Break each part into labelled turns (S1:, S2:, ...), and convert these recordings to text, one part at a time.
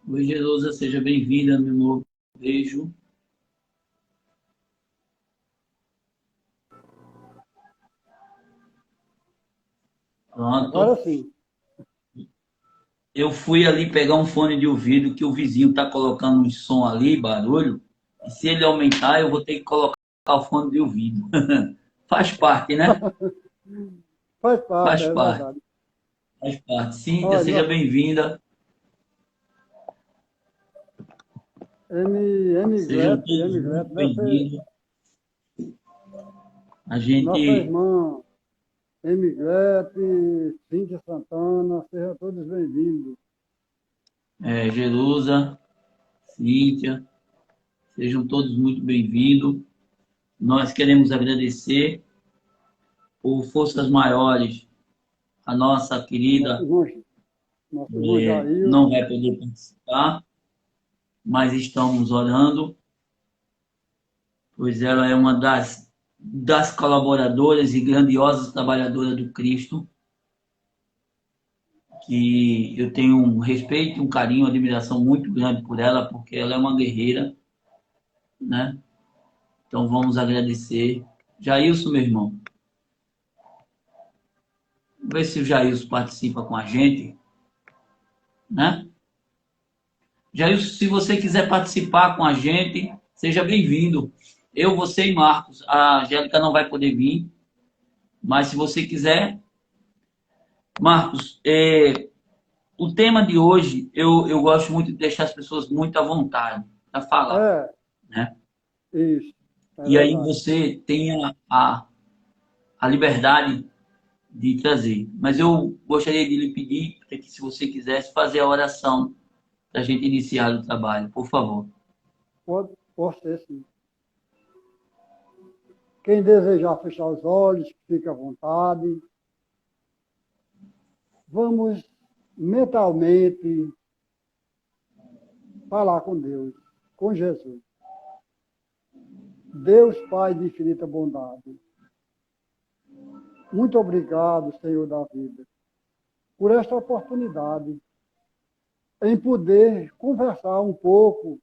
S1: Oi, Jerusa, seja bem-vinda, meu amor. Beijo.
S2: Agora
S1: Pronto.
S2: sim.
S1: Eu fui ali pegar um fone de ouvido que o vizinho está colocando um som ali, barulho. E se ele aumentar, eu vou ter que colocar o fone de ouvido. Faz parte, né?
S2: Faz parte,
S1: Faz
S2: é
S1: parte,
S2: verdade.
S1: faz parte. Cíntia,
S2: Olha,
S1: seja bem-vinda. Sejam todos
S2: M.
S1: muito
S2: Glep deve ser
S1: bem-vindos. A
S2: nossa
S1: gente,
S2: irmã M. Glep, Cíntia Santana, sejam todos bem-vindos.
S1: Jerusa, Cíntia, sejam todos muito bem-vindos. Nós queremos agradecer por forças maiores a nossa
S2: Nosso
S1: querida
S2: irmão, nosso irmão
S1: não
S2: Jailson,
S1: vai poder participar, mas estamos orando, pois ela é uma das colaboradoras e grandiosas trabalhadoras do Cristo, que eu tenho um respeito, um carinho, uma admiração muito grande por ela, porque ela é uma guerreira, né? Então vamos agradecer. Jailson, meu irmão, vamos ver se o Jailson participa com a gente, né? Jailson, se você quiser participar com a gente, seja bem-vindo. Eu, você e Marcos. A Angélica não vai poder vir, mas se você quiser, Marcos, o tema de hoje, eu gosto muito de deixar as pessoas muito à vontade para falar,
S2: é
S1: né?
S2: isso, é
S1: E aí
S2: verdade.
S1: você tem a liberdade de trazer. Mas eu gostaria de lhe pedir que, se você quisesse, fazer a oração para a gente iniciar o trabalho, por favor.
S2: Pode ser sim. Quem desejar fechar os olhos, fique à vontade. Vamos mentalmente falar com Deus, com Jesus. Deus Pai de infinita bondade, muito obrigado, Senhor da vida, por esta oportunidade em poder conversar um pouco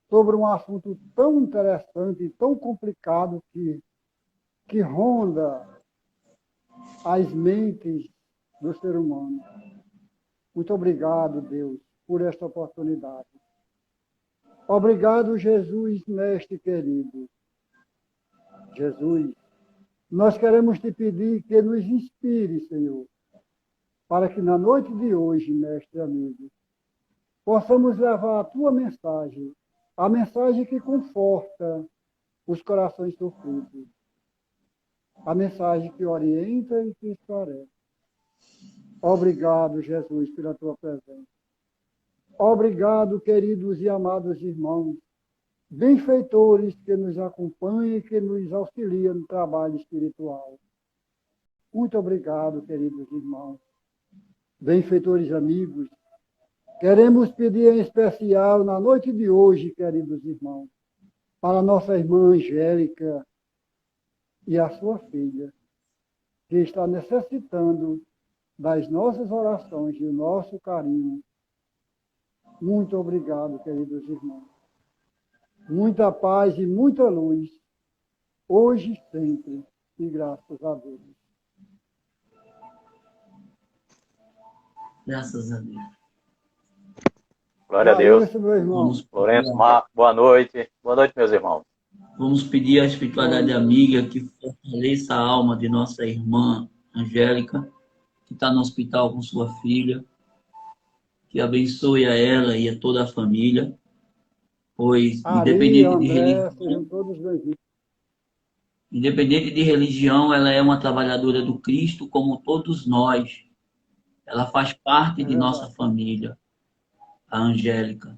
S2: sobre um assunto tão interessante e tão complicado que ronda as mentes do ser humano. Muito obrigado, Deus, por esta oportunidade. Obrigado, Jesus, mestre querido. Jesus, nós queremos te pedir que nos inspire, Senhor, para que na noite de hoje, mestre amigo, possamos levar a tua mensagem, a mensagem que conforta os corações sofridos, a mensagem que orienta e que esclarece. Obrigado, Jesus, pela tua presença. Obrigado, queridos e amados irmãos, benfeitores que nos acompanham e que nos auxiliam no trabalho espiritual. Muito obrigado, queridos irmãos, benfeitores amigos. Queremos pedir em especial na noite de hoje, queridos irmãos, para nossa irmã Angélica e a sua filha, que está necessitando das nossas orações e o nosso carinho. Muito obrigado, queridos irmãos. Muita paz e muita luz, hoje e sempre, e graças a Deus.
S1: Graças a Deus.
S3: Glória a Deus.
S2: Jailson, meu irmão.
S1: Vamos
S3: Lourenço,
S1: pedir,
S3: Boa noite. Boa noite, meus irmãos.
S1: vamos pedir à
S2: Boa
S1: espiritualidade
S2: noite.
S1: amiga que fortaleça a alma de nossa irmã Angélica, que está no hospital com sua filha, que abençoe a ela e a toda a família, pois
S2: Ari, André, sejam todos bem-vindos.
S1: independente de religião, ela é uma trabalhadora do Cristo como todos nós. Ela faz parte
S2: É
S1: de nossa
S2: verdade.
S1: família, a Angélica.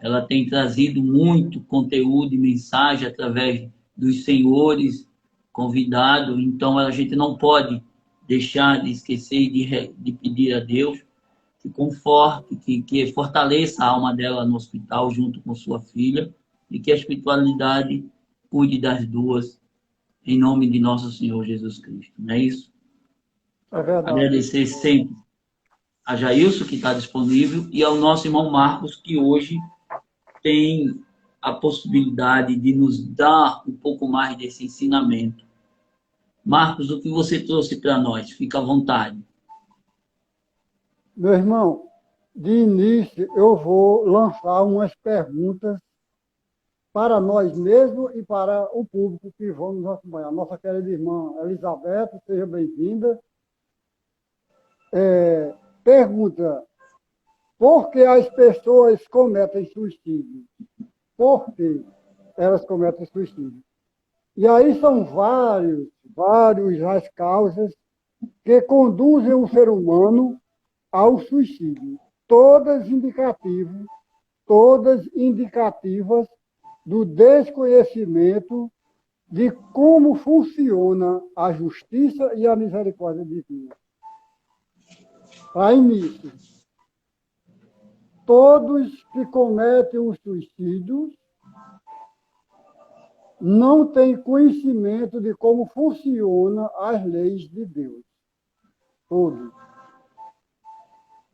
S1: Ela tem trazido muito conteúdo e mensagem através dos senhores convidados, então a gente não pode deixar de esquecer de pedir a Deus que conforte, que fortaleça a alma dela no hospital junto com sua filha e que a espiritualidade cuide das duas, em nome de nosso Senhor Jesus Cristo. Não é isso?
S2: É verdade.
S1: Agradecer sempre a Jailson, que está disponível, e ao nosso irmão Marcos, que hoje tem a possibilidade de nos dar um pouco mais desse ensinamento. Marcos, o que você trouxe para nós? Fica à vontade.
S2: Meu irmão, de início eu vou lançar umas perguntas para nós mesmos e para o público que vão nos acompanhar. Nossa querida irmã Elizabeth, seja bem-vinda. Pergunta: por que as pessoas cometem suicídio? Por que elas cometem suicídio? E aí são várias as causas que conduzem o ser humano ao suicídio. Todas indicativas do desconhecimento de como funciona a justiça e a misericórdia divina. Para início, todos que cometem o suicídio não têm conhecimento de como funcionam as leis de Deus. Todos.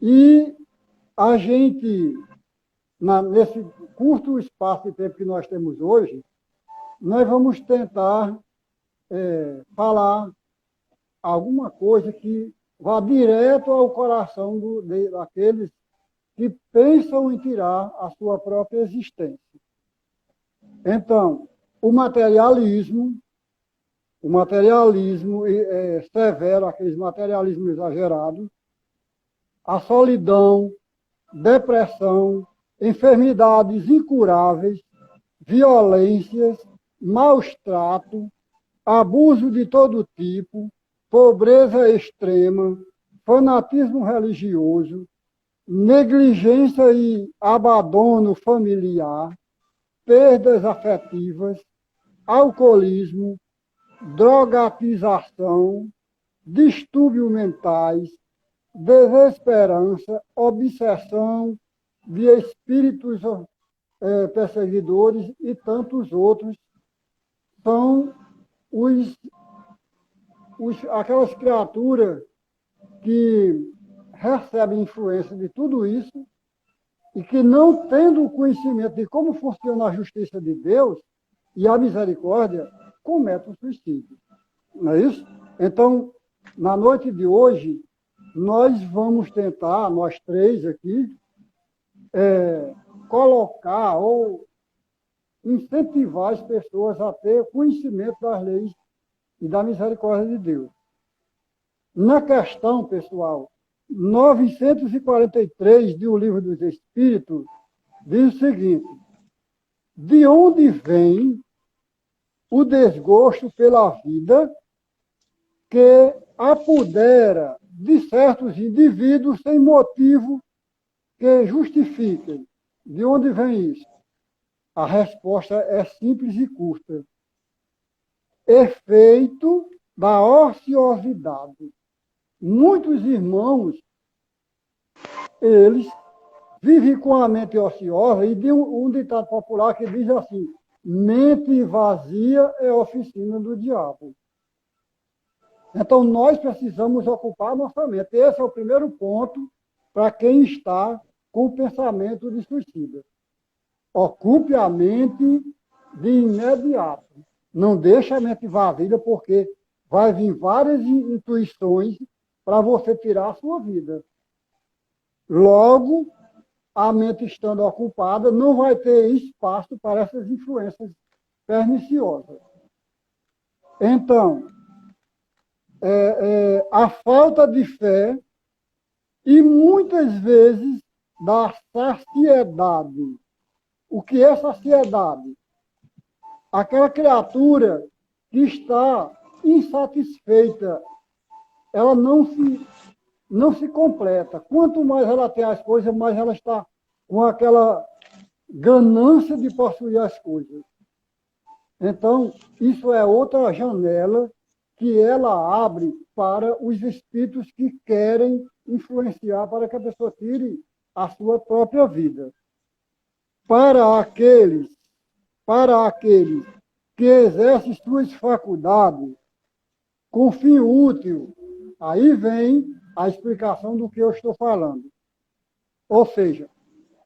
S2: E a gente, nesse curto espaço de tempo que nós temos hoje, nós vamos tentar falar alguma coisa que vá direto ao coração daqueles que pensam em tirar a sua própria existência. Então, o materialismo severo, aqueles materialismos exagerados, a solidão, depressão, enfermidades incuráveis, violências, maus tratos, abuso de todo tipo, pobreza extrema, fanatismo religioso, negligência e abandono familiar, perdas afetivas, alcoolismo, drogatização, distúrbios mentais, desesperança, obsessão de espíritos perseguidores e tantos outros são aquelas criaturas que recebem influência de tudo isso e que, não tendo o conhecimento de como funciona a justiça de Deus e a misericórdia, cometem o suicídio. Não é isso? Então, na noite de hoje, nós vamos tentar, nós três aqui, colocar ou incentivar as pessoas a ter conhecimento das leis e da misericórdia de Deus. Na questão, pessoal, 943 do Livro dos Espíritos, diz o seguinte: de onde vem o desgosto pela vida que apodera de certos indivíduos sem motivo que justifiquem? De onde vem isso? A resposta é simples e curta. Efeito da ociosidade. Muitos irmãos, eles vivem com a mente ociosa, e de um ditado popular que diz assim: mente vazia é oficina do diabo. Então, nós precisamos ocupar nossa mente. Esse é o primeiro ponto para quem está com o pensamento de suicida. Ocupe a mente de imediato. Não deixe a mente vazia, porque vai vir várias intuições para você tirar a sua vida. Logo, a mente estando ocupada, não vai ter espaço para essas influências perniciosas. Então, a falta de fé e muitas vezes da saciedade. O que é saciedade? Aquela criatura que está insatisfeita, ela não se completa. Quanto mais ela tem as coisas, mais ela está com aquela ganância de possuir as coisas. Então, isso é outra janela que ela abre para os espíritos que querem influenciar para que a pessoa tire a sua própria vida. Para aqueles que exercem suas faculdades com fim útil, aí vem a explicação do que eu estou falando. Ou seja,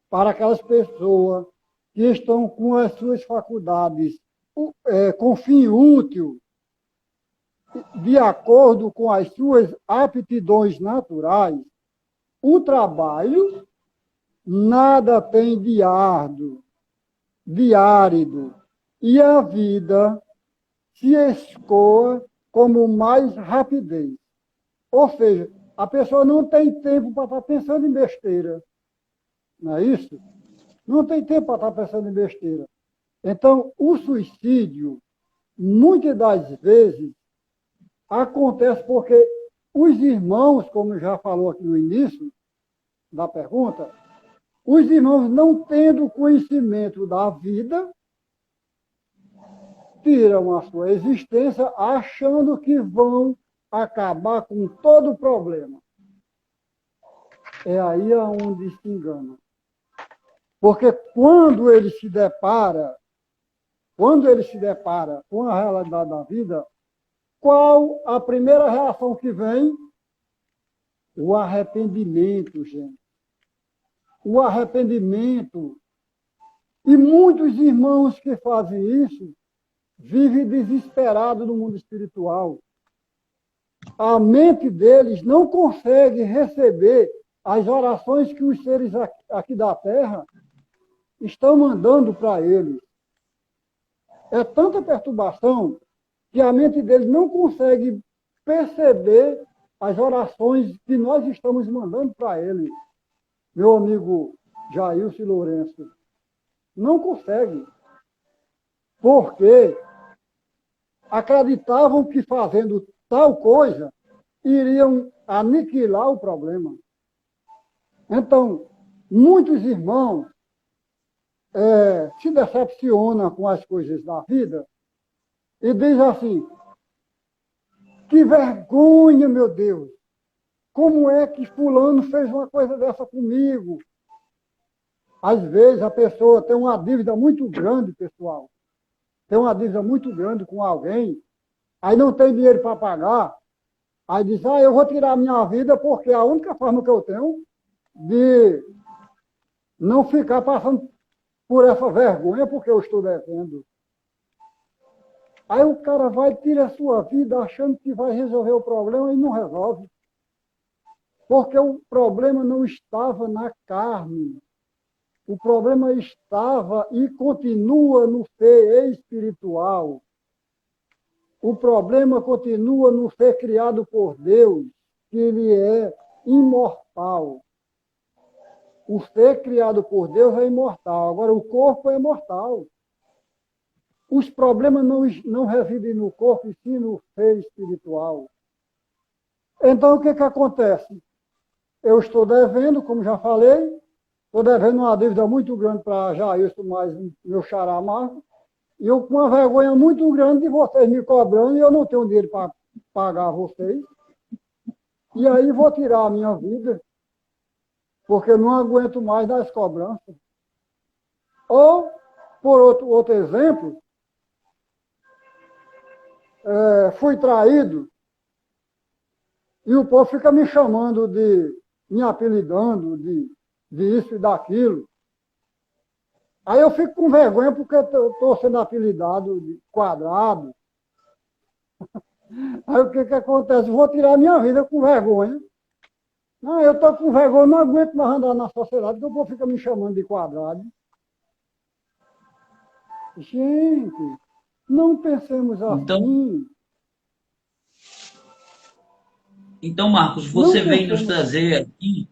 S2: para aquelas pessoas que estão com as suas faculdades com fim útil, de acordo com as suas aptidões naturais, o trabalho nada tem de árduo, de árido, e a vida se escoa como mais rapidez. Ou seja, a pessoa não tem tempo para estar pensando em besteira. Não é isso? Não tem tempo para estar pensando em besteira. Então, o suicídio, muitas das vezes, acontece porque os irmãos, como já falou aqui no início da pergunta, os irmãos não tendo conhecimento da vida, tiram a sua existência achando que vão acabar com todo o problema. É aí onde se engana. Porque quando ele se depara com a realidade da vida, qual a primeira reação que vem? O arrependimento, gente. O arrependimento. E muitos irmãos que fazem isso vivem desesperados no mundo espiritual. A mente deles não consegue receber as orações que os seres aqui da Terra estão mandando para eles. É tanta perturbação que a mente deles não consegue perceber as orações que nós estamos mandando para ele. Meu amigo Jailson Lourenço, não consegue. Porque acreditavam que fazendo tal coisa iriam aniquilar o problema. Então, muitos irmãos se decepcionam com as coisas da vida e dizem assim: que vergonha, meu Deus! Como é que fulano fez uma coisa dessa comigo? Às vezes a pessoa tem uma dívida muito grande, pessoal. Tem uma dívida muito grande com alguém, aí não tem dinheiro para pagar, aí diz: eu vou tirar a minha vida porque é a única forma que eu tenho de não ficar passando por essa vergonha porque eu estou devendo. Aí o cara vai tirar a sua vida achando que vai resolver o problema e não resolve. Porque o problema não estava na carne. O problema estava e continua no ser espiritual. O problema continua no ser criado por Deus, que ele é imortal. O ser criado por Deus é imortal. Agora, o corpo é mortal. Os problemas não residem no corpo, e sim no ser espiritual. Então, o que acontece? Eu estou devendo, como já falei, estou devendo uma dívida muito grande para Jailson, mais meu xará Marco, e eu com uma vergonha muito grande de vocês me cobrando, e eu não tenho dinheiro para pagar vocês. E aí vou tirar a minha vida, porque eu não aguento mais das cobranças. Ou, por outro exemplo, fui traído, e o povo fica me chamando me apelidando de isso e daquilo. Aí eu fico com vergonha porque estou sendo apelidado de quadrado. Aí o que acontece? Vou tirar a minha vida com vergonha. Não, eu estou com vergonha, não aguento mais andar na sociedade, porque o povo fica me chamando de quadrado. Gente, não pensemos assim.
S1: Então, Marcos, você vem nos trazer aqui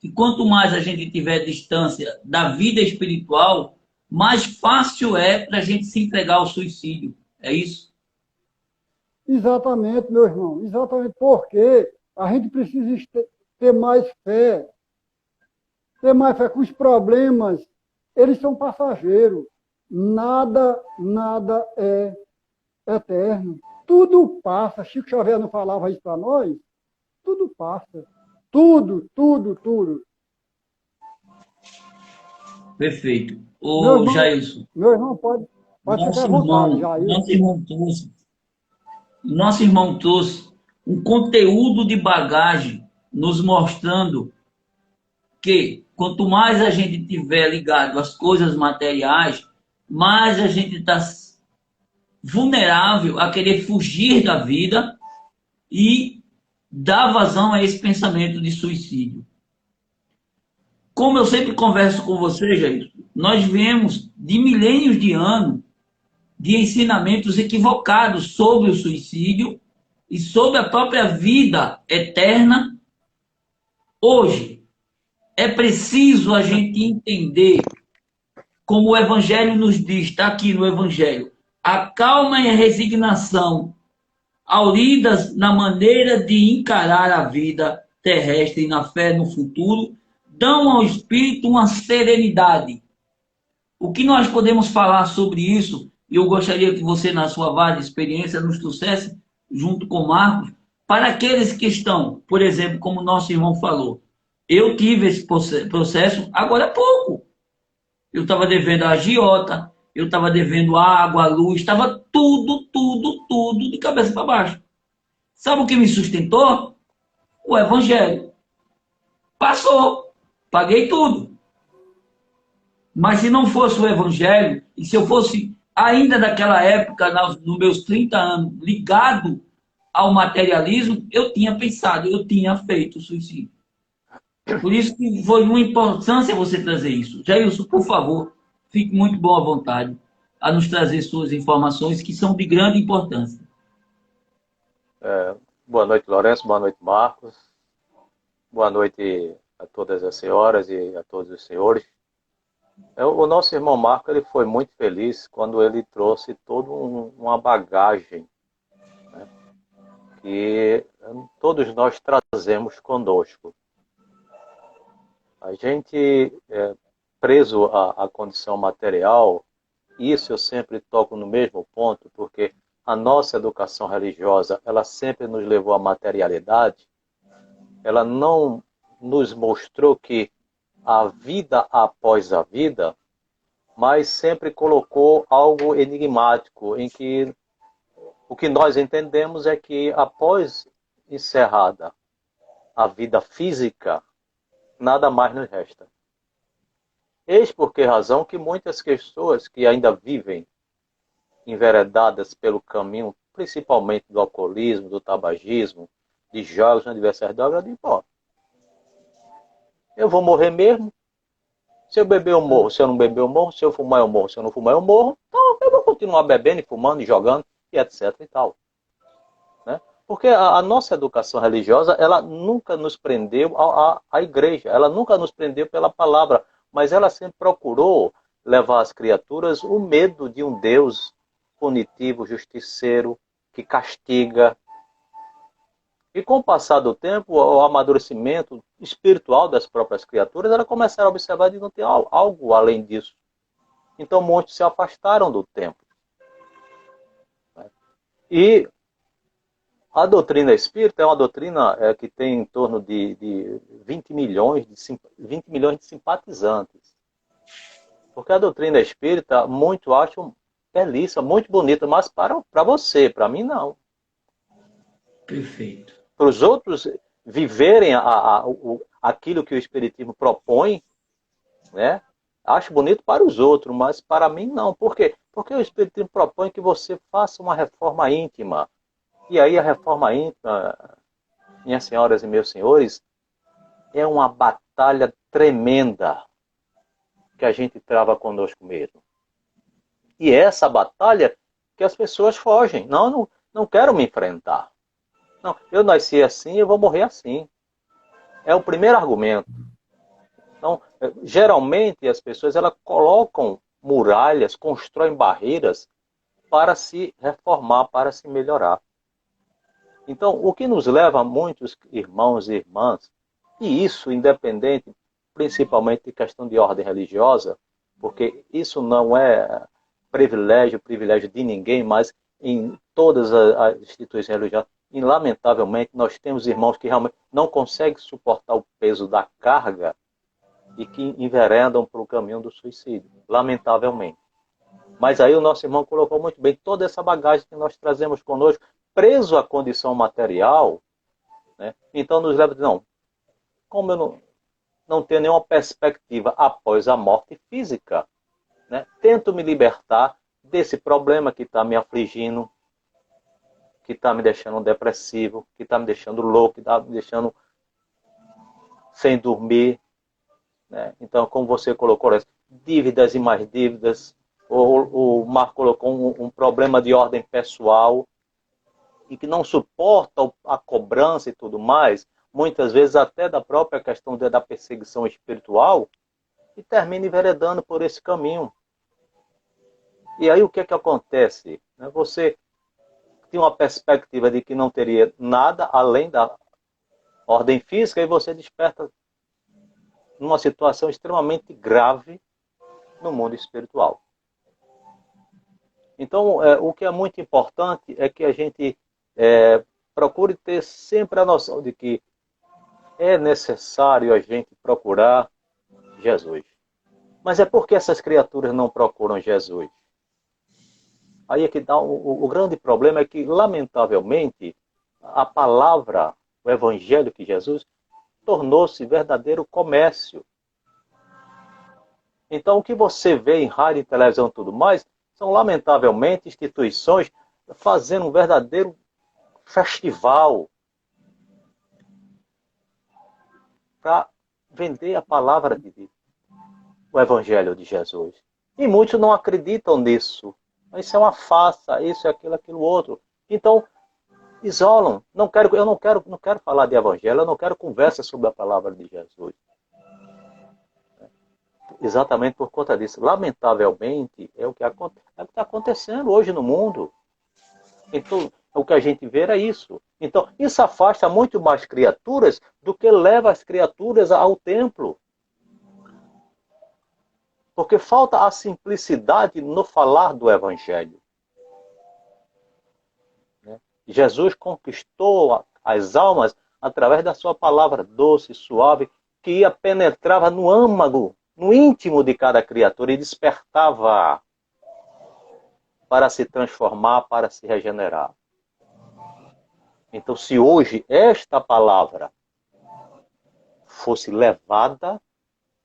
S1: que quanto mais a gente tiver distância da vida espiritual, mais fácil é para a gente se entregar ao suicídio. É isso?
S2: Exatamente, meu irmão. Exatamente porque a gente precisa ter mais fé. Ter mais fé que os problemas, eles são passageiros. Nada é eterno. Tudo passa. Chico Xavier não falava isso para nós? Tudo passa. Tudo.
S1: Perfeito. Ô, Jailson.
S2: Meu irmão pode ficar à vontade, Jailson.
S1: Nosso irmão trouxe um conteúdo de bagagem nos mostrando que quanto mais a gente tiver ligado às coisas materiais, mais a gente está vulnerável a querer fugir da vida e dar vazão a esse pensamento de suicídio. Como eu sempre converso com você, Jair, nós viemos de milênios de anos de ensinamentos equivocados sobre o suicídio e sobre a própria vida eterna. Hoje, é preciso a gente entender, como o Evangelho nos diz, está aqui no Evangelho, a calma e a resignação, auridas na maneira de encarar a vida terrestre e na fé no futuro, dão ao espírito uma serenidade. O que nós podemos falar sobre isso? E eu gostaria que você, na sua vasta experiência, nos trouxesse, junto com Marcos, para aqueles que estão, por exemplo, como nosso irmão falou, eu tive esse processo agora há pouco. Eu estava devendo a agiota, eu estava devendo água, luz, estava tudo de cabeça para baixo. Sabe o que me sustentou? O Evangelho. Passou, paguei tudo. Mas se não fosse o Evangelho, e se eu fosse ainda naquela época, nos meus 30 anos, ligado ao materialismo, eu tinha pensado, eu tinha feito suicídio. Por isso que foi uma importância você trazer isso. Jailson, por favor, fique muito bom à vontade a nos trazer suas informações que são de grande importância.
S3: Boa noite, Lourenço. Boa noite, Marcos. Boa noite a todas as senhoras e a todos os senhores. O nosso irmão Marcos, ele foi muito feliz quando ele trouxe toda uma bagagem, né, que todos nós trazemos conosco. A gente, preso à condição material, isso eu sempre toco no mesmo ponto, porque a nossa educação religiosa, ela sempre nos levou à materialidade, ela não nos mostrou que a vida após a vida, mas sempre colocou algo enigmático, em que o que nós entendemos é que após encerrada a vida física, nada mais nos resta. Eis por que razão que muitas pessoas que ainda vivem enveredadas pelo caminho, principalmente do alcoolismo, do tabagismo, de jogos, de diversas drogas, dizem, pô, eu vou morrer mesmo. Se eu beber, eu morro. Se eu não beber, eu morro. Se eu fumar, eu morro. Se eu não fumar, eu morro. Então, eu vou continuar bebendo e fumando e jogando e etc e tal. Né? Porque a nossa educação religiosa, ela nunca nos prendeu à igreja. Ela nunca nos prendeu pela palavra. Mas ela sempre procurou levar às criaturas o medo de um Deus punitivo, justiceiro, que castiga. E com o passar do tempo, o amadurecimento espiritual das próprias criaturas, elas começaram a observar que não tem algo além disso. Então muitos se afastaram do templo. E a doutrina espírita é uma doutrina que tem em torno de 20 milhões de simpatizantes. Porque a doutrina espírita, muitos acham belíssima, muito bonita, mas para você, para mim não.
S1: Perfeito.
S3: Para os outros viverem aquilo que o Espiritismo propõe, né? Acho bonito para os outros, mas para mim não. Por quê? Porque o Espiritismo propõe que você faça uma reforma íntima. E aí a reforma íntima, minhas senhoras e meus senhores, é uma batalha tremenda que a gente trava conosco mesmo. E é essa batalha que as pessoas fogem. Não quero me enfrentar. Não, eu nasci assim, eu vou morrer assim. É o primeiro argumento. Então, geralmente as pessoas elas colocam muralhas, constroem barreiras para se reformar, para se melhorar. Então, o que nos leva a muitos irmãos e irmãs, e isso independente, principalmente de questão de ordem religiosa, porque isso não é privilégio de ninguém, mas em todas as instituições religiosas, e lamentavelmente nós temos irmãos que realmente não conseguem suportar o peso da carga e que enveredam para o caminho do suicídio, lamentavelmente. Mas aí o nosso irmão colocou muito bem toda essa bagagem que nós trazemos conosco, preso à condição material, né? Então nos leva a dizer, não, como eu não tenho nenhuma perspectiva após a morte física, né? Tento me libertar desse problema que está me afligindo, que está me deixando depressivo, que está me deixando louco, que está me deixando sem dormir, né? Então, como você colocou, dívidas e mais dívidas, o Marco colocou um problema de ordem pessoal e que não suporta a cobrança e tudo mais, muitas vezes até da própria questão da perseguição espiritual, e termina enveredando por esse caminho. E aí o que é que acontece? Você tinha uma perspectiva de que não teria nada além da ordem física e você desperta numa situação extremamente grave no mundo espiritual. Então, o que é muito importante é que a gente procure ter sempre a noção de que é necessário a gente procurar Jesus. Mas é porque essas criaturas não procuram Jesus. Aí é que dá o grande problema é que, lamentavelmente, a palavra, o evangelho de Jesus, tornou-se verdadeiro comércio. Então, o que você vê em rádio, televisão e tudo mais, são, lamentavelmente, instituições fazendo um verdadeiro festival para vender a palavra de Deus, o evangelho de Jesus. E muitos não acreditam nisso. Isso é uma farsa, isso é aquilo, aquilo outro. Então, isolam. Eu não quero falar de evangelho, eu não quero conversa sobre a palavra de Jesus. Exatamente por conta disso. Lamentavelmente, é o que está acontecendo hoje no mundo. Então, o que a gente vê é isso. Então, isso afasta muito mais criaturas do que leva as criaturas ao templo. Porque falta a simplicidade no falar do evangelho. Jesus conquistou as almas através da sua palavra doce, suave, que penetrava no âmago, no íntimo de cada criatura e despertava para se transformar, para se regenerar. Então, se hoje esta palavra fosse levada,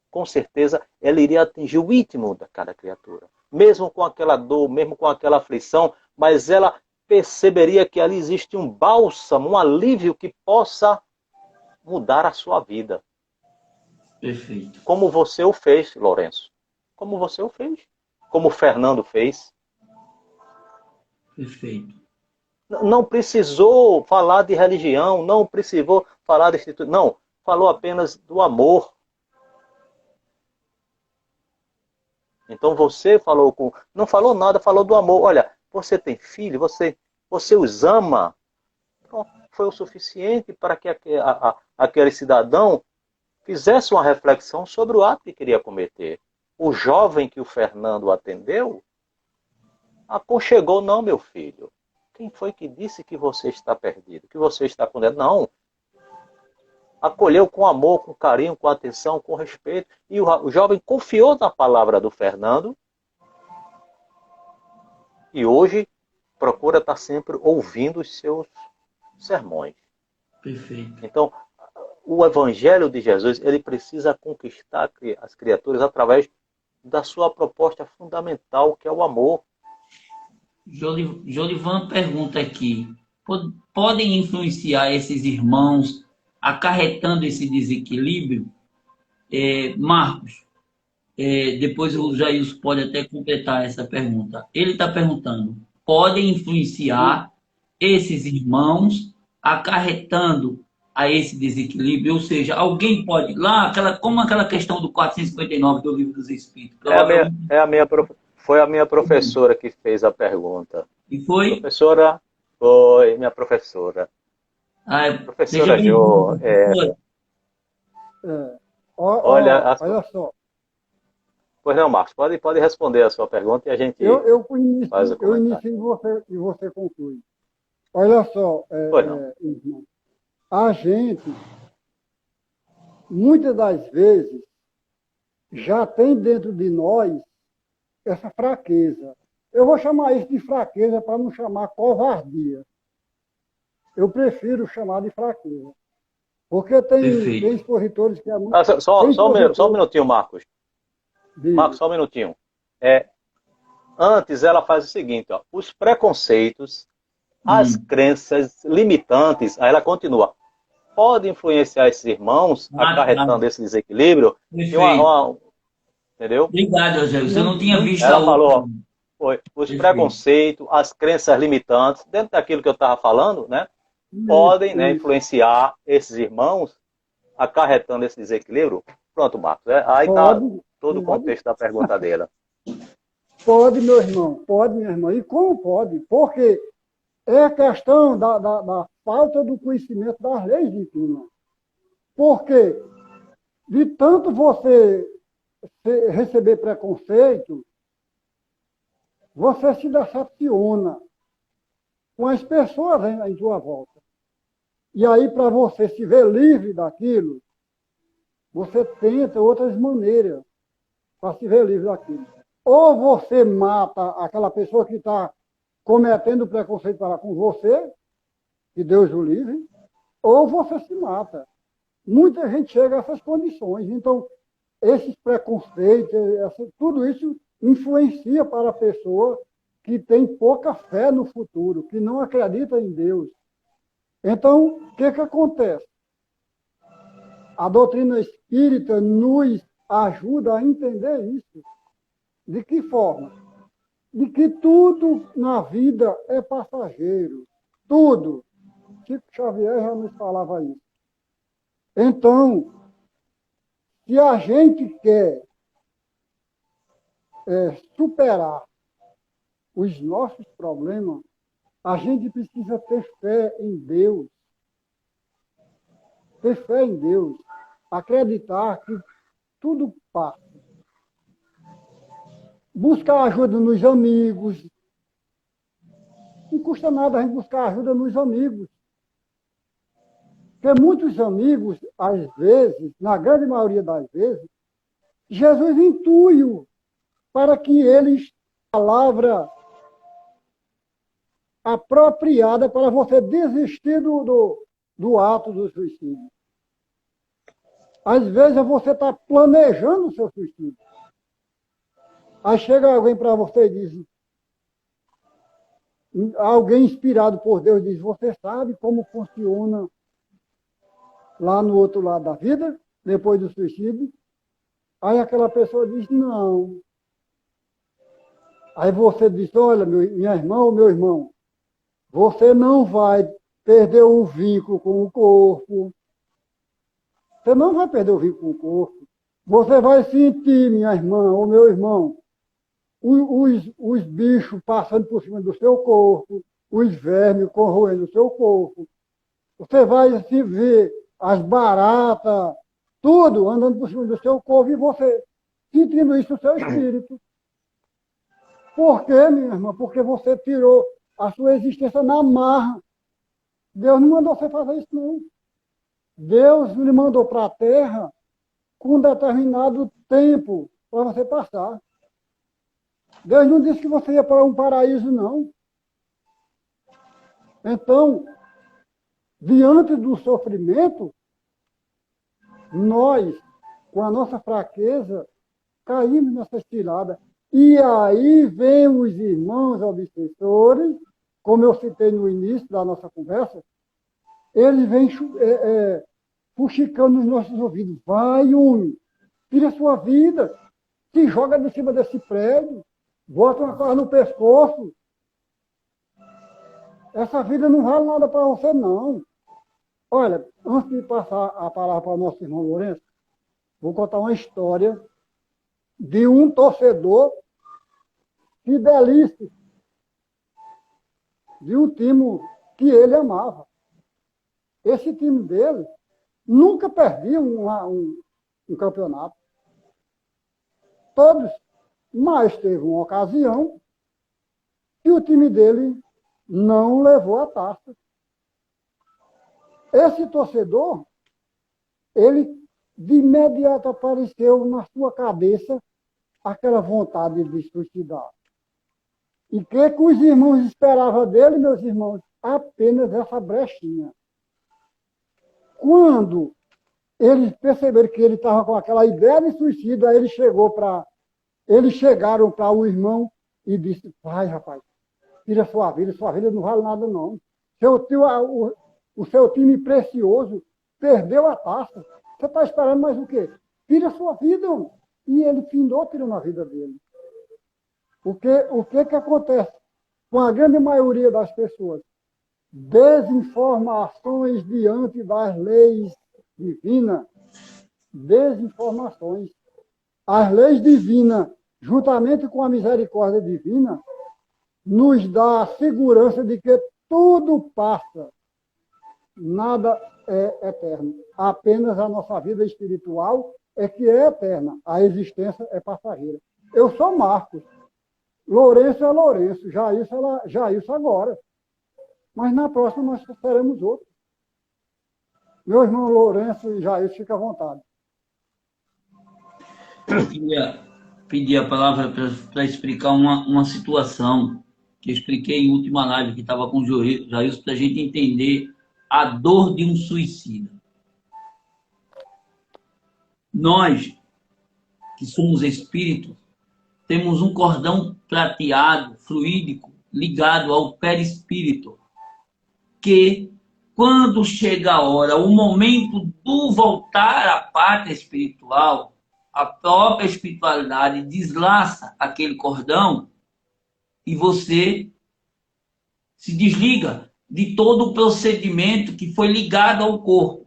S3: com certeza ela iria atingir o íntimo de cada criatura. Mesmo com aquela dor, mesmo com aquela aflição, mas ela perceberia que ali existe um bálsamo, um alívio que possa mudar a sua vida.
S1: Perfeito.
S3: Como você o fez, Lourenço. Como você o fez. Como o Fernando fez.
S1: Perfeito.
S3: Não precisou falar de religião, não precisou falar de instituição. Não, falou apenas do amor. Então você não falou nada, falou do amor. Olha, você tem filho, você os ama. Pronto, foi o suficiente para que aquele cidadão fizesse uma reflexão sobre o ato que queria cometer. O jovem que o Fernando atendeu aconchegou, não, meu filho. Quem foi que disse que você está perdido, que você está condenado? Não. Acolheu com amor, com carinho, com atenção, com respeito. E o jovem confiou na palavra do Fernando. E hoje procura estar sempre ouvindo os seus sermões.
S1: Perfeito.
S3: Então, o Evangelho de Jesus, ele precisa conquistar as criaturas através da sua proposta fundamental, que é o amor.
S1: Jolivan pergunta aqui, podem influenciar esses irmãos acarretando esse desequilíbrio? Marcos, depois o Jair pode até completar essa pergunta. Ele está perguntando, podem influenciar esses irmãos acarretando a esse desequilíbrio? Ou seja, alguém pode, como aquela questão do 459 do Livro dos Espíritos.
S3: Foi a minha professora que fez a pergunta.
S1: E foi?
S3: Professora, foi minha professora.
S1: Professora
S3: Jo. Olha
S2: só.
S3: Pois não, Marcos, pode responder a sua pergunta e a gente faz o comentário.
S2: inicio e você conclui. Olha só, irmão, a gente, muitas das vezes, já tem dentro de nós essa fraqueza. Eu vou chamar isso de fraqueza para não chamar covardia. Eu prefiro chamar de fraqueza. Porque tem
S1: Perfeito.
S2: expositores que é muito...
S3: Só
S2: tem
S3: um minutinho, Marcos. Marcos, só um minutinho. Antes ela faz o seguinte, ó, os preconceitos, as crenças limitantes, aí ela continua, pode influenciar esses irmãos, acarretando esse desequilíbrio.
S1: Perfeito.
S3: Entendeu?
S1: Obrigado, Eusébio. Eu não tinha visto
S3: Ela
S1: a
S3: falou,
S1: outra.
S3: os
S1: Perfeito.
S3: preconceitos, as crenças limitantes, dentro daquilo que eu estava falando, né, podem, né, influenciar esses irmãos, acarretando esse desequilíbrio. Pronto, Marcos. Aí está todo o contexto da pergunta dela.
S2: Pode, meu irmão, pode, minha irmã. E como pode? Porque é a questão da falta do conhecimento das leis divinas. Porque de tanto você receber preconceito, você se decepciona com as pessoas em sua volta. E aí, para você se ver livre daquilo, você tenta outras maneiras para se ver livre daquilo. Ou você mata aquela pessoa que está cometendo preconceito para com você, que Deus o livre, ou você se mata. Muita gente chega a essas condições. Então, esses preconceitos, tudo isso influencia para a pessoa que tem pouca fé no futuro, que não acredita em Deus. Então, o que acontece? A doutrina espírita nos ajuda a entender isso. De que forma? De que tudo na vida é passageiro. Tudo. Chico Xavier já nos falava isso. Então, se a gente quer superar os nossos problemas, a gente precisa ter fé em Deus. Ter fé em Deus. Acreditar que tudo passa. Buscar ajuda nos amigos. Não custa nada a gente buscar ajuda nos amigos. Porque muitos amigos, às vezes, na grande maioria das vezes, Jesus intui para que eles a palavra apropriada para você desistir do ato do suicídio. Às vezes você está planejando o seu suicídio. Aí chega alguém para você e diz, alguém inspirado por Deus diz, você sabe como funciona lá no outro lado da vida, depois do suicídio? Aí aquela pessoa diz, não. Aí você diz, olha, minha irmã ou meu irmão, você não vai perder o vínculo com o corpo. Você não vai perder o vínculo com o corpo. Você vai sentir, minha irmã ou meu irmão, os bichos passando por cima do seu corpo, os vermes corroendo o seu corpo. Você vai se ver as baratas, tudo andando por cima do seu corpo e você sentindo isso no seu espírito. Por quê, minha irmã? Porque você tirou a sua existência na marra. Deus não mandou você fazer isso, não. Deus lhe mandou para a terra com um determinado tempo para você passar. Deus não disse que você ia para um paraíso, não. Então, diante do sofrimento, nós, com a nossa fraqueza, caímos nessa cilada. E aí vem os irmãos obsessores, como eu citei no início da nossa conversa, eles vêm fuxicando nos nossos ouvidos. Vai, homem, tira a sua vida, se joga de cima desse prédio, bota uma corda no pescoço. Essa vida não vale nada para você, não. Olha, antes de passar a palavra para o nosso irmão Lourenço, vou contar uma história de um torcedor fidelíssimo, de um time que ele amava. Esse time dele nunca perdia um campeonato. Todos, mas teve uma ocasião que o time dele não levou a taça. Esse torcedor, ele de imediato apareceu na sua cabeça aquela vontade de suicidar. E o que os irmãos esperavam dele, meus irmãos? Apenas essa brechinha. quando eles perceberam que ele estava com aquela ideia de suicídio, aí eles chegaram para o irmão e disse, vai, rapaz, tira sua vida não vale nada não. O seu time precioso perdeu a taça. Você está esperando mais o quê? Tira sua vida, homem. E ele findou tirando a vida dele. O que acontece com a grande maioria das pessoas? Desinformações diante das leis divinas. Desinformações. As leis divinas, juntamente com a misericórdia divina, nos dá a segurança de que tudo passa. Nada é eterno. Apenas a nossa vida espiritual é que é eterna. A existência é passageira. Eu sou Marcos. Lourenço é Lourenço. Jailson agora. Mas na próxima nós seremos outros. Meu irmão Lourenço e Jailson, fica à vontade.
S1: Eu queria pedir a palavra para explicar uma situação que eu expliquei em última live, que estava com o Jailson, para a gente entender a dor de um suicida. Nós, que somos espíritos, temos um cordão prateado, fluídico, ligado ao perispírito, que, quando chega a hora, o momento do voltar à pátria espiritual, a própria espiritualidade deslaça aquele cordão e você se desliga de todo o procedimento que foi ligado ao corpo.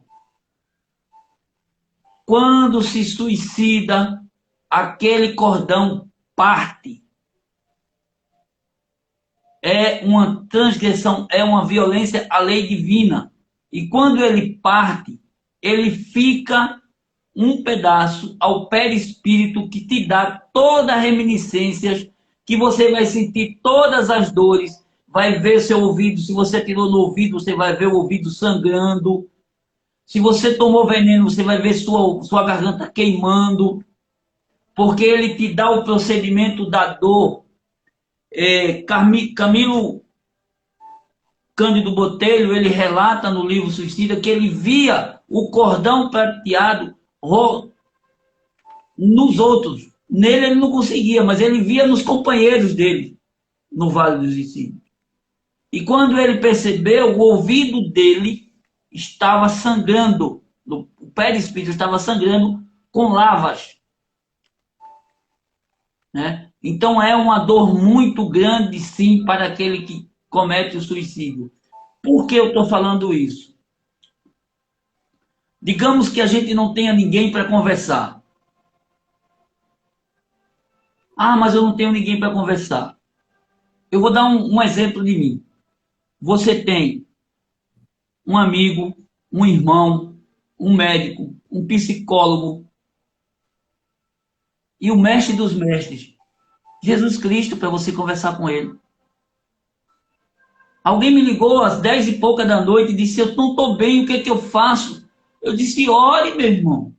S1: Quando se suicida, aquele cordão parte. É uma transgressão, é uma violência à lei divina. E quando ele parte, ele fica um pedaço ao perispírito que te dá todas as reminiscências, que você vai sentir todas as dores, vai ver seu ouvido, se você tirou no ouvido, você vai ver o ouvido sangrando. Se você tomou veneno, você vai ver sua garganta queimando, porque ele te dá o procedimento da dor. Camilo Cândido Botelho, ele relata no livro Suicida que ele via o cordão prateado nos outros. Nele ele não conseguia, mas ele via nos companheiros dele, no Vale dos Suicídios. E quando ele percebeu, o ouvido dele estava sangrando, o perispírito estava sangrando com lavas. Né? Então é uma dor muito grande, sim, para aquele que comete o suicídio. Por que eu estou falando isso? Digamos que a gente não tenha ninguém para conversar. Ah, mas eu não tenho ninguém para conversar. Eu vou dar um exemplo de mim. Você tem um amigo, um irmão, um médico, um psicólogo e o mestre dos mestres, Jesus Cristo, para você conversar com ele. Alguém me ligou às 10 e pouca da noite e disse, eu não estou bem, o que é que eu faço? Eu disse, ore, meu irmão.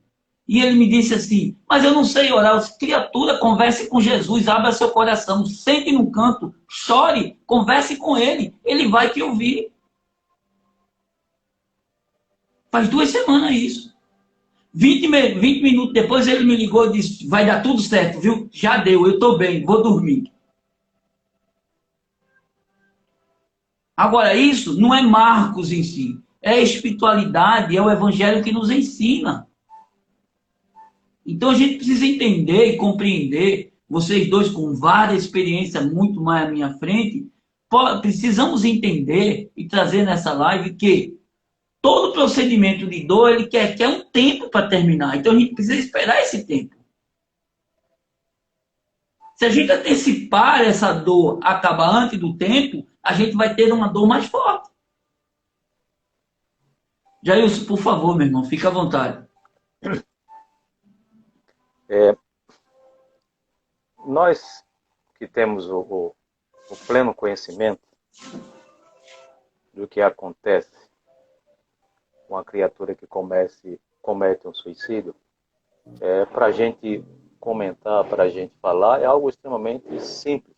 S1: E ele me disse assim, mas eu não sei orar. Eu disse, criatura, converse com Jesus, abra seu coração, sente num canto, chore, converse com ele, ele vai te ouvir. Faz 2 semanas isso. 20 minutos depois ele me ligou e disse, vai dar tudo certo, viu? Já deu, eu estou bem, vou dormir. Agora, isso não é Marcos em si, é a espiritualidade, é o evangelho que nos ensina. Então a gente precisa entender e compreender, vocês dois com várias experiências muito mais à minha frente, precisamos entender e trazer nessa live que todo procedimento de dor, ele quer um tempo para terminar. Então a gente precisa esperar esse tempo. Se a gente antecipar essa dor acabar antes do tempo, a gente vai ter uma dor mais forte. Jailson, por favor, meu irmão, fica à vontade.
S3: Nós que temos o pleno conhecimento do que acontece com a criatura que comete um suicídio, para a gente comentar, para a gente falar, é algo extremamente simples.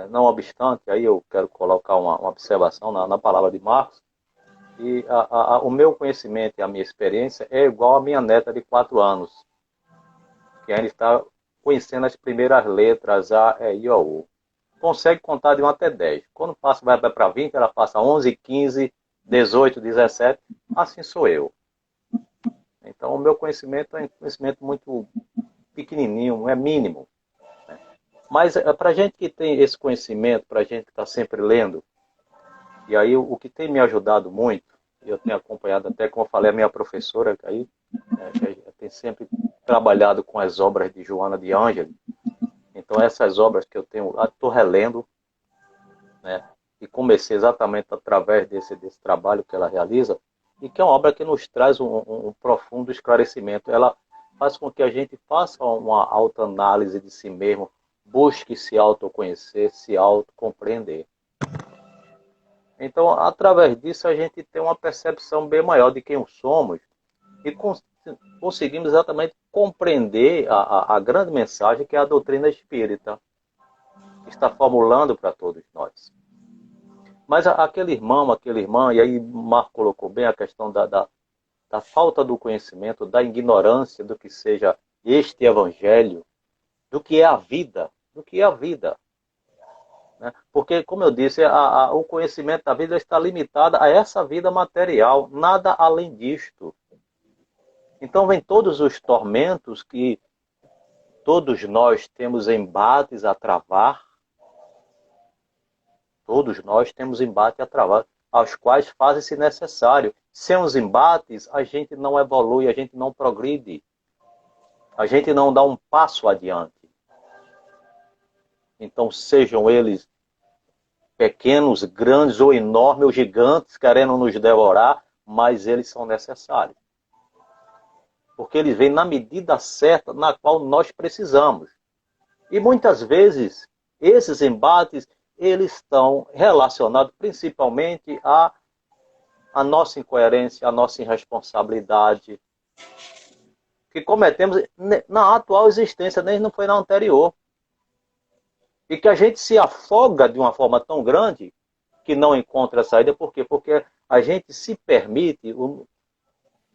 S3: Não obstante, aí eu quero colocar uma observação na palavra de Marcos, E o meu conhecimento e a minha experiência é igual à minha neta de 4 anos, que ainda está conhecendo as primeiras letras A, E, I, O, U. Consegue contar de 1 até 10. Quando passa, vai para 20, ela passa 11, 15, 18, 17. Assim sou eu. Então, o meu conhecimento é um conhecimento muito pequenininho, é mínimo. Mas para a gente que tem esse conhecimento, para a gente que está sempre lendo, e aí o que tem me ajudado muito, eu tenho acompanhado até, como eu falei, a minha professora, que aí tem sempre trabalhado com as obras de Joana de Ângelo. Então essas obras que eu tenho lá, estou relendo, né? E comecei exatamente através desse trabalho que ela realiza, e que é uma obra que nos traz um profundo esclarecimento. Ela faz com que a gente faça uma autoanálise de si mesmo, busque se autoconhecer, se autocompreender. Então, através disso, a gente tem uma percepção bem maior de quem somos e conseguimos exatamente compreender a grande mensagem que é a doutrina espírita está formulando para todos nós. Mas aquele irmão, aquela irmã, e aí Marco colocou bem a questão da falta do conhecimento, da ignorância do que seja este evangelho, do que é a vida, do que é a vida. Né? Porque, como eu disse, o conhecimento da vida está limitado a essa vida material, nada além disto. Então vem todos os tormentos que todos nós temos embates a travar, todos nós temos embate a travar, aos quais fazem-se necessário. Sem os embates, a gente não evolui, a gente não progride, a gente não dá um passo adiante. Então, sejam eles pequenos, grandes ou enormes ou gigantes querendo nos devorar, mas eles são necessários. Porque eles vêm na medida certa na qual nós precisamos. E muitas vezes, esses embates, eles estão relacionados principalmente à nossa incoerência, à nossa irresponsabilidade, que cometemos na atual existência, nem não foi na anterior. E que a gente se afoga de uma forma tão grande que não encontra saída. Por quê? Porque a gente se permite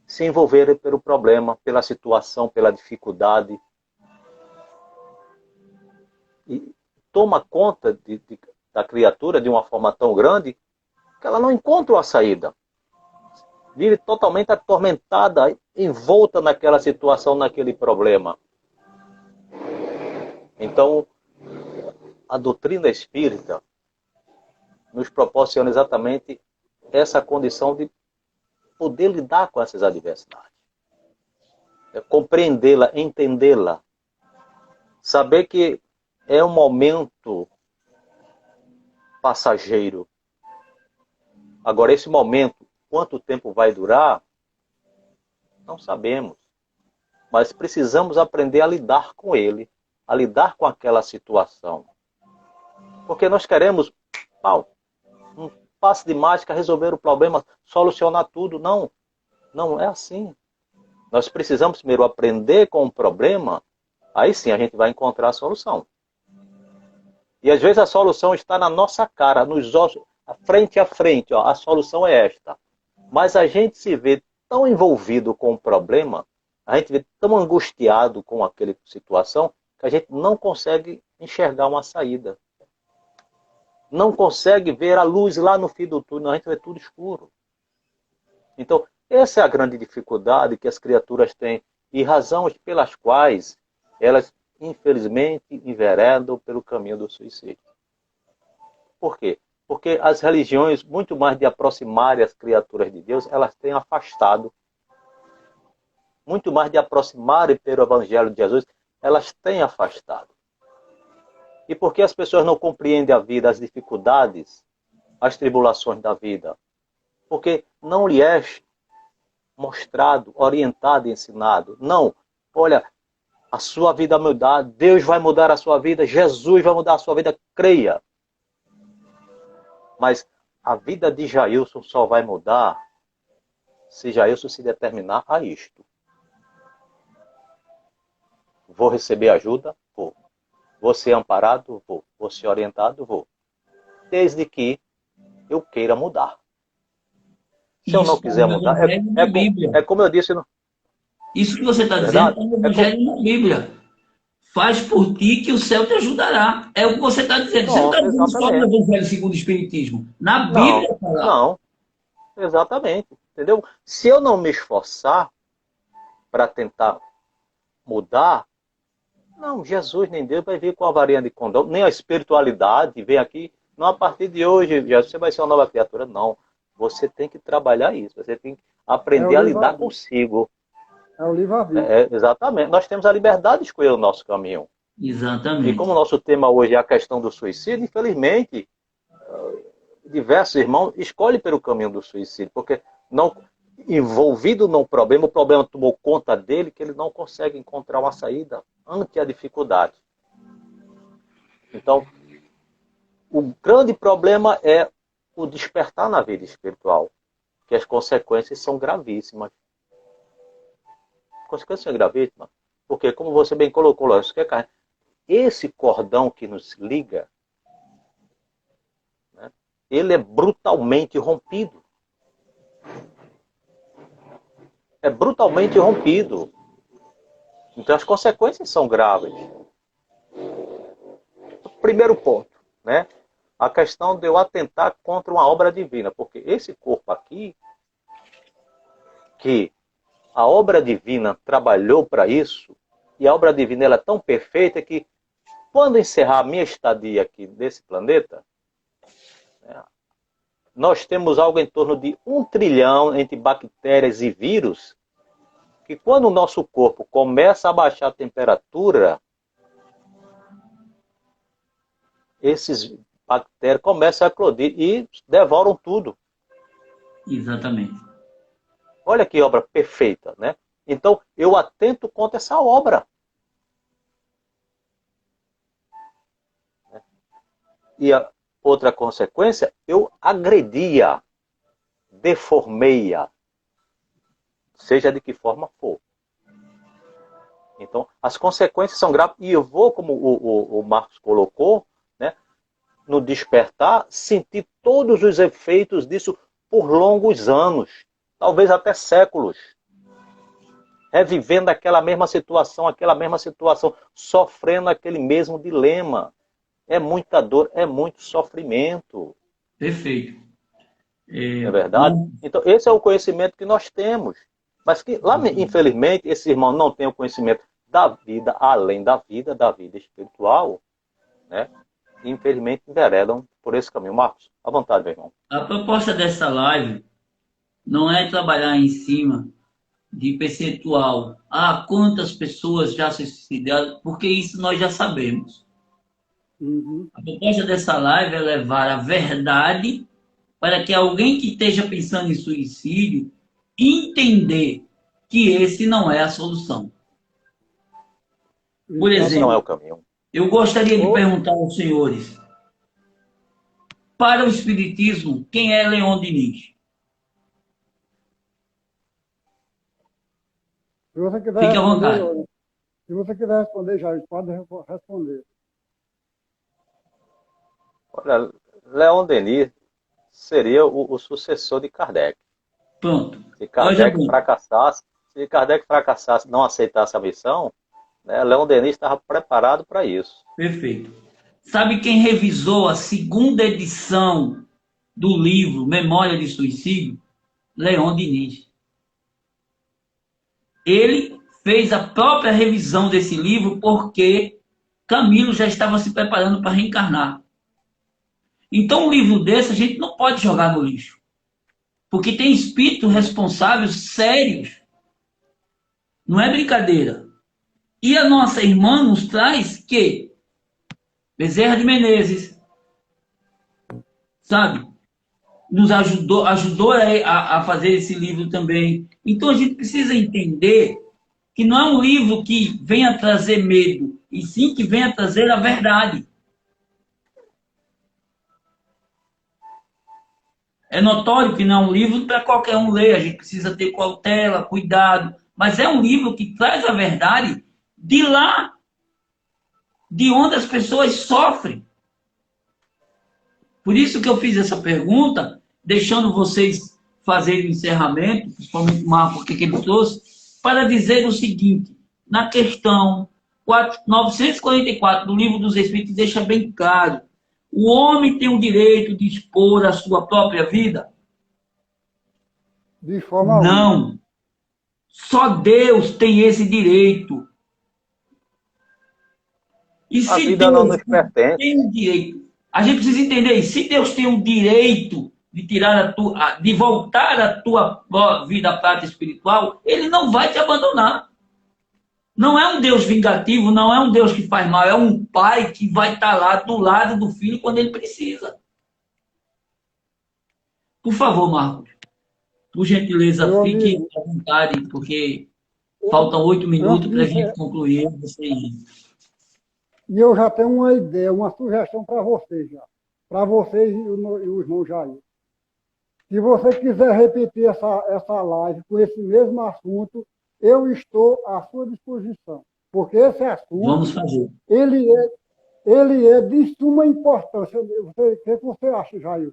S3: se envolver pelo problema, pela situação, pela dificuldade. E toma conta da criatura de uma forma tão grande que ela não encontra a saída. Vive totalmente atormentada, envolta naquela situação, naquele problema. Então, a doutrina espírita nos proporciona exatamente essa condição de poder lidar com essas adversidades. Compreendê-la, entendê-la. Saber que é um momento passageiro. Agora, esse momento, quanto tempo vai durar, não sabemos. Mas precisamos aprender a lidar com ele, a lidar com aquela situação. Porque nós queremos, um passe de mágica, resolver o problema, solucionar tudo. Não, não é assim. Nós precisamos primeiro aprender com o problema, aí sim a gente vai encontrar a solução. E às vezes a solução está na nossa cara, nos ossos, frente a frente. Ó, a solução é esta. Mas a gente se vê tão envolvido com o problema, a gente vê tão angustiado com aquela situação, que a gente não consegue enxergar uma saída. Não consegue ver a luz lá no fim do túnel, a gente vê tudo escuro. Então, essa é a grande dificuldade que as criaturas têm e razões pelas quais elas, infelizmente, enveredam pelo caminho do suicídio. Por quê? Porque as religiões, muito mais de aproximarem as criaturas de Deus, elas têm afastado. Muito mais de aproximarem pelo Evangelho de Jesus, elas têm afastado. E por que as pessoas não compreendem a vida, as dificuldades, as tribulações da vida? Porque não lhe é mostrado, orientado e ensinado. Não, olha, a sua vida vai mudar, Deus vai mudar a sua vida, Jesus vai mudar a sua vida, creia. Mas a vida de Jailson só vai mudar se Jailson se determinar a isto. Vou receber ajuda? Vou. Vou ser amparado? Vou. Vou ser orientado? Vou. Desde que eu queira mudar. Se eu não
S1: Isso
S3: quiser
S1: está no
S3: mudar,
S1: Evangelho na Bíblia.
S3: é como eu disse,
S1: Isso que você está dizendo
S3: verdade?
S1: está no Evangelho na Bíblia. Faz por ti que o céu te ajudará. É o que você está dizendo. Você não está
S3: Pronto,
S1: dizendo só no
S3: exatamente.
S1: Evangelho segundo o Espiritismo. Na
S3: Não,
S1: Bíblia está lá.
S3: não, exatamente. Entendeu? Se eu não me esforçar para tentar mudar, não, Jesus nem Deus vai vir com a varinha de condão, nem a espiritualidade vem aqui. Não, a partir de hoje, Jesus, você vai ser uma nova criatura. Não. Você tem que trabalhar isso. Você tem que
S2: É o
S3: aprender a lidar
S2: livre-arbítrio.
S3: consigo.
S2: É o livre-arbítrio.
S3: Exatamente. Nós temos a liberdade de escolher o nosso caminho. E como o
S1: Exatamente.
S3: nosso tema hoje é a questão do suicídio, infelizmente, diversos irmãos escolhem pelo caminho do suicídio, porque não envolvido no problema, o problema tomou conta dele, que ele não consegue encontrar uma saída ante a dificuldade. Então, o grande problema é o despertar na vida espiritual, que as consequências são gravíssimas. As consequências são gravíssimas, porque, como você bem colocou, esse cordão que nos liga, né, ele é brutalmente rompido. É brutalmente rompido. Então as consequências são graves. Primeiro ponto, né? A questão de eu atentar contra uma obra divina, porque esse corpo aqui, que a obra divina trabalhou para isso, e a obra divina ela é tão perfeita que quando encerrar a minha estadia aqui nesse planeta, né, nós temos algo em torno de 1 trilhão entre bactérias e vírus, que quando o nosso corpo começa a baixar a temperatura, esses bactérias começam a eclodir e devoram tudo.
S1: Exatamente.
S3: Olha que obra perfeita, né? Então, eu atento contra essa obra. E a outra consequência, eu agredia, deformeia, seja de que forma for. Então, as consequências são graves. E eu vou, como o Marcos colocou, né, no despertar, sentir todos os efeitos disso por longos anos, talvez até séculos. Revivendo aquela mesma situação, sofrendo aquele mesmo dilema. É muita dor, é muito sofrimento.
S1: Perfeito.
S3: Não é verdade? Então, esse é o conhecimento que nós temos. Mas que, lá, infelizmente, esses irmãos não têm o conhecimento da vida, além da vida espiritual, né? E, infelizmente, enveredam por esse caminho. Marcos, à vontade, meu irmão.
S1: A proposta dessa live não é trabalhar em cima de percentual. Ah, quantas pessoas já se suicidaram, porque isso nós já sabemos.
S2: Uhum.
S1: A proposta dessa live é levar a verdade para que alguém que esteja pensando em suicídio entender que esse não é a solução. Por
S3: Esse não é o
S1: exemplo,
S3: caminho.
S1: eu gostaria de perguntar aos senhores, para o Espiritismo, quem é Leon Denis?
S2: Se você quiser
S1: Fique à
S2: responder,
S1: vontade.
S2: se você quiser responder, já pode responder.
S3: Olha, Leon Denis seria o sucessor de Kardec.
S1: Pronto.
S3: Se
S1: Veja
S3: Kardec
S1: bem.
S3: fracassasse, não aceitasse a missão, né, Leon Denis estava preparado para isso.
S1: Perfeito. Sabe quem revisou a segunda edição do livro Memória de Suicídio? Leon Denis. Ele fez a própria revisão desse livro porque Camilo já estava se preparando para reencarnar. Então, um livro desse a gente não pode jogar no lixo. Porque tem espíritos responsáveis sérios. Não é brincadeira. E a nossa irmã nos traz que Bezerra de Menezes, sabe? Nos ajudou a fazer esse livro também. Então, a gente precisa entender que não é um livro que venha trazer medo, e sim que venha trazer a verdade. É notório que não é um livro para qualquer um ler, a gente precisa ter cautela, cuidado, mas é um livro que traz a verdade de lá, de onde as pessoas sofrem. Por isso que eu fiz essa pergunta, deixando vocês fazer o encerramento, principalmente o Marco que ele trouxe, para dizer o seguinte, na questão 944 do Livro dos Espíritos deixa bem claro, o homem tem o direito de expor a sua própria vida?
S2: De forma alguma.
S1: Não. Só Deus tem esse direito. E
S3: A
S1: se
S3: vida não
S1: Deus
S3: nos pertence.
S1: tem o direito, a gente precisa entender isso. Se Deus tem o direito de tirar de voltar a tua vida prática espiritual, Ele não vai te abandonar. Não é um Deus vingativo, não é um Deus que faz mal, é um pai que vai estar lá do lado do filho quando ele precisa. Por favor, Marcos, por gentileza,
S2: Meu
S1: fique
S2: amigo,
S1: à vontade, porque faltam 8 minutos para a gente concluir.
S2: E eu já tenho uma ideia, uma sugestão para vocês já. Para vocês e o irmão Jair. Se você quiser repetir essa live com esse mesmo assunto, eu estou à sua disposição. Porque esse assunto,
S1: vamos fazer.
S2: Ele é de suma importância. O que você acha, Jair?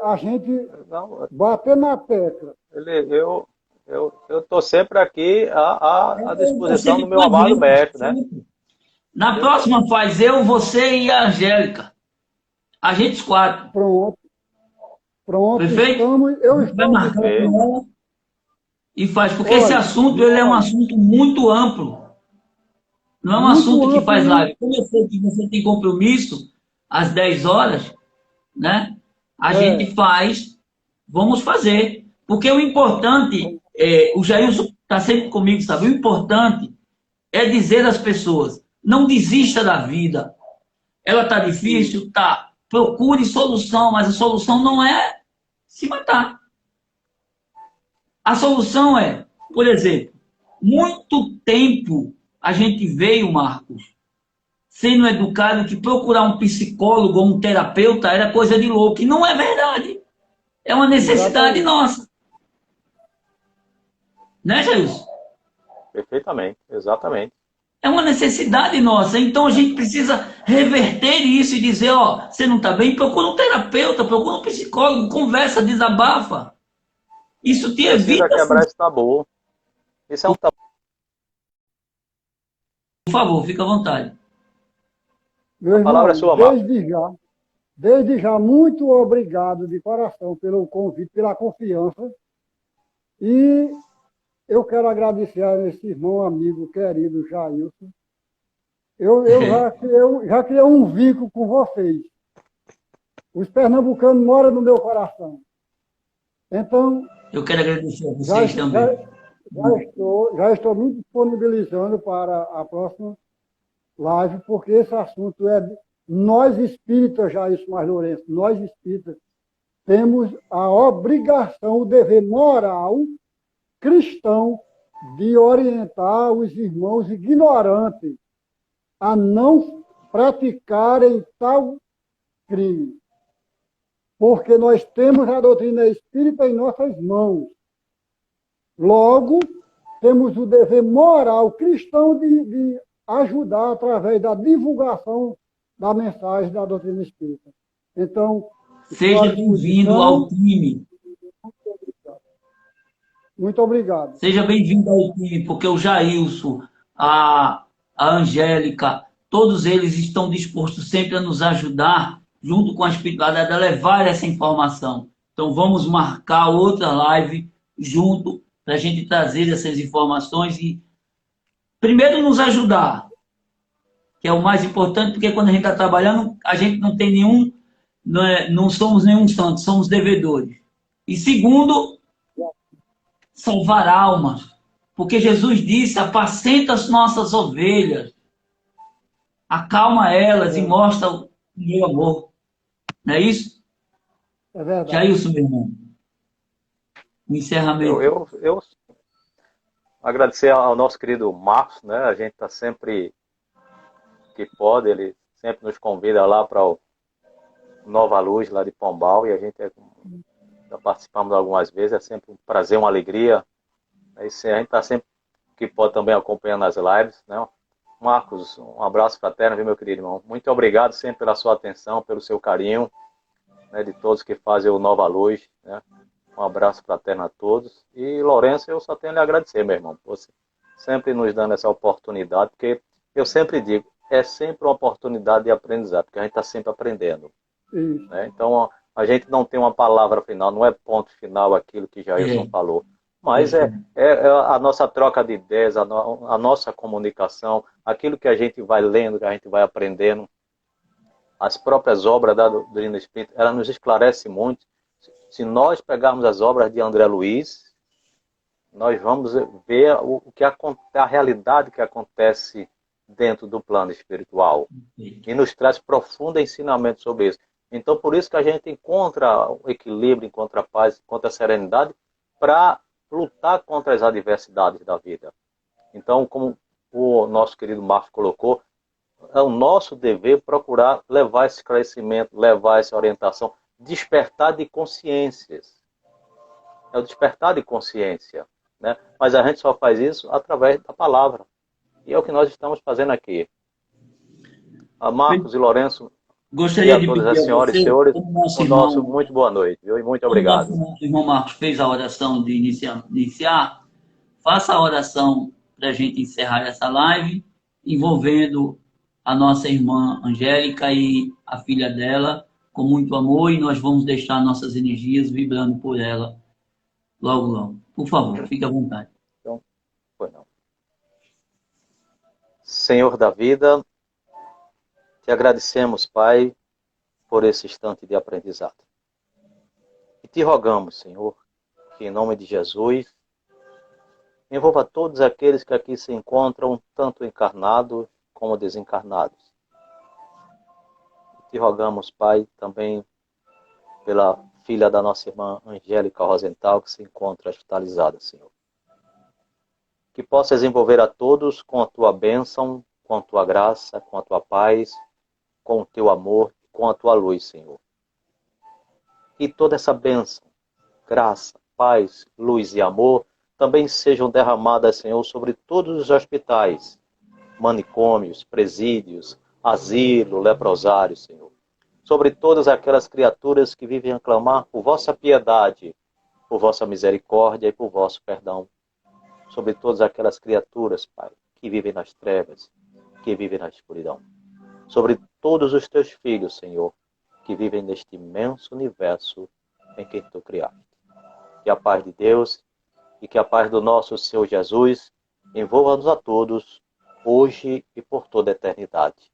S2: A gente
S3: Não,
S2: bater na tecla.
S3: eu estou sempre aqui à disposição do meu amado mestre, né?
S1: Na próxima faz eu, você e a Angélica. A gente os 4.
S2: Pronto.
S1: Perfeito?
S2: Eu estou
S1: vai marcar com ela e faz. Porque esse assunto ele é um assunto muito amplo. Não é um assunto que faz live. Como eu sei que você tem compromisso às 10 horas, né? A gente faz, vamos fazer. Porque o importante, o Jailson está sempre comigo, sabe? O importante é dizer às pessoas, não desista da vida. Ela está difícil? Tá. Procure solução, mas a solução não é se matar. A solução é, por exemplo, muito tempo a gente veio, Marcos, sendo educado que procurar um psicólogo ou um terapeuta era coisa de louco. E não é verdade. É uma necessidade nossa. Né, Jailson?
S3: Perfeitamente, exatamente.
S1: É uma necessidade nossa. Então a gente precisa reverter isso e dizer, ó, você não está bem? Procura um terapeuta, procura um psicólogo, conversa, desabafa. Isso te evita...
S3: Precisa quebrar esse tabu. Isso é um tabu.
S1: Por favor, fica à vontade.
S2: Meu irmão,
S3: palavra é sua,
S2: desde já, muito obrigado de coração pelo convite, pela confiança. E eu quero agradecer a esse irmão, amigo, querido Jailson. Eu já criei um vínculo com vocês. Os pernambucanos moram no meu coração. Então...
S1: Eu quero agradecer a vocês também.
S2: Já estou me disponibilizando para a próxima live, porque esse assunto é... Nós espíritas, Jailson Mais Lourenço, nós espíritas, temos a obrigação, o dever moral cristão de orientar os irmãos ignorantes a não praticarem tal crime. Porque nós temos a doutrina espírita em nossas mãos. Logo, temos o dever moral cristão de ajudar através da divulgação da mensagem da doutrina espírita. Então,
S1: seja bem-vindo ao time.
S2: Muito obrigado.
S1: Seja bem-vindo ao time, porque o Jailson, a Angélica, todos eles estão dispostos sempre a nos ajudar, junto com a espiritualidade, a levar essa informação. Então, vamos marcar outra live junto, para a gente trazer essas informações e, primeiro, nos ajudar, que é o mais importante, porque quando a gente está trabalhando, a gente não tem nenhum, não somos nenhum santo, somos devedores. E segundo, salvar almas, porque Jesus disse, apacenta as nossas ovelhas, acalma elas e mostra o meu amor. Não é isso?
S2: É verdade.
S1: Jailson, meu irmão. O encerramento.
S3: Eu agradecer ao nosso querido Marcos, né? A gente está sempre que pode, ele sempre nos convida lá para o Nova Luz, lá de Pombal, e a gente já participamos algumas vezes, é sempre um prazer, uma alegria. A gente está sempre que pode também acompanhando as lives, né? Marcos, um abraço fraterno, viu, meu querido irmão? Muito obrigado sempre pela sua atenção, pelo seu carinho, né, de todos que fazem o Nova Luz, né? Um abraço fraterno a todos. E, Lourenço, eu só tenho a lhe agradecer, meu irmão, por você sempre nos dando essa oportunidade, porque eu sempre digo, é sempre uma oportunidade de aprendizado, porque a gente está sempre aprendendo.
S2: Isso.
S3: Né? Então, a gente não tem uma palavra final, não é ponto final aquilo que Jailson falou. Mas é a nossa troca de ideias, a nossa comunicação, aquilo que a gente vai lendo, que a gente vai aprendendo. As próprias obras da doutrina espírita, ela nos esclarece muito. Se nós pegarmos as obras de André Luiz, nós vamos ver a realidade que acontece dentro do plano espiritual. E nos traz profundo ensinamento sobre isso. Então, por isso que a gente encontra o equilíbrio, encontra a paz, encontra a serenidade para lutar contra as adversidades da vida. Então, como o nosso querido Marcos colocou, é o nosso dever procurar levar esse esclarecimento, levar essa orientação, despertar de consciências. É o despertar de consciência. Né? Mas a gente só faz isso através da palavra. E é o que nós estamos fazendo aqui. A Marcos e Lourenço,
S1: gostaria
S3: e
S1: de
S3: a todas
S1: pedir
S3: as
S1: a
S3: senhoras e
S1: você,
S3: senhores,
S1: como nosso
S3: o
S1: irmão,
S3: nosso muito boa noite. Viu? E muito
S1: como
S3: obrigado.
S1: nosso irmão Marcos fez a oração de iniciar, faça a oração para a gente encerrar essa live, envolvendo a nossa irmã Angélica e a filha dela, com muito amor, e nós vamos deixar nossas energias vibrando por ela logo, logo. Por favor, fique à vontade.
S3: Então, foi não. Senhor da vida, te agradecemos, Pai, por esse instante de aprendizado. E te rogamos, Senhor, que em nome de Jesus, envolva todos aqueles que aqui se encontram, tanto encarnados como desencarnados. E te rogamos, Pai, também pela filha da nossa irmã Angélica Rosenthal, que se encontra hospitalizada, Senhor. Que possas envolver a todos com a tua bênção, com a tua graça, com a tua paz, com o teu amor, com a tua luz, Senhor. E toda essa bênção, graça, paz, luz e amor também sejam derramadas, Senhor, sobre todos os hospitais, manicômios, presídios, asilo, leprosários, Senhor. Sobre todas aquelas criaturas que vivem a clamar por vossa piedade, por vossa misericórdia e por vosso perdão. Sobre todas aquelas criaturas, Pai, que vivem nas trevas, que vivem na escuridão. Sobre todos os teus filhos, Senhor, que vivem neste imenso universo em que tu criaste. Que a paz de Deus e que a paz do nosso Senhor Jesus envolva-nos a todos, hoje e por toda a eternidade.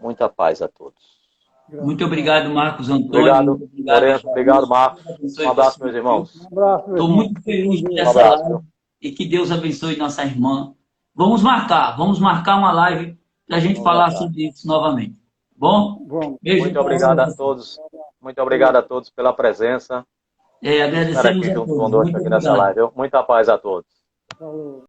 S3: Muita paz a todos.
S1: Muito obrigado, Marcos Antônio.
S3: Obrigado,
S1: Obrigado,
S3: Lourenço. Obrigado, Marcos. Um abraço, meus irmãos.
S2: Um abraço, meu
S1: Estou
S2: irmão.
S1: muito feliz por essa
S3: abraço,
S1: live e que Deus abençoe nossa irmã. Vamos marcar uma live para a gente falar sobre isso novamente. Bom?
S2: Vamos.
S1: Beijo.
S3: Muito obrigado a todos. Muito obrigado a todos pela presença. Estar
S1: Agradecemos
S3: aqui
S1: a
S3: junto
S1: todos.
S3: conosco
S1: Muito
S3: aqui nessa
S1: obrigado.
S3: live. Muita paz a todos.
S2: Falou.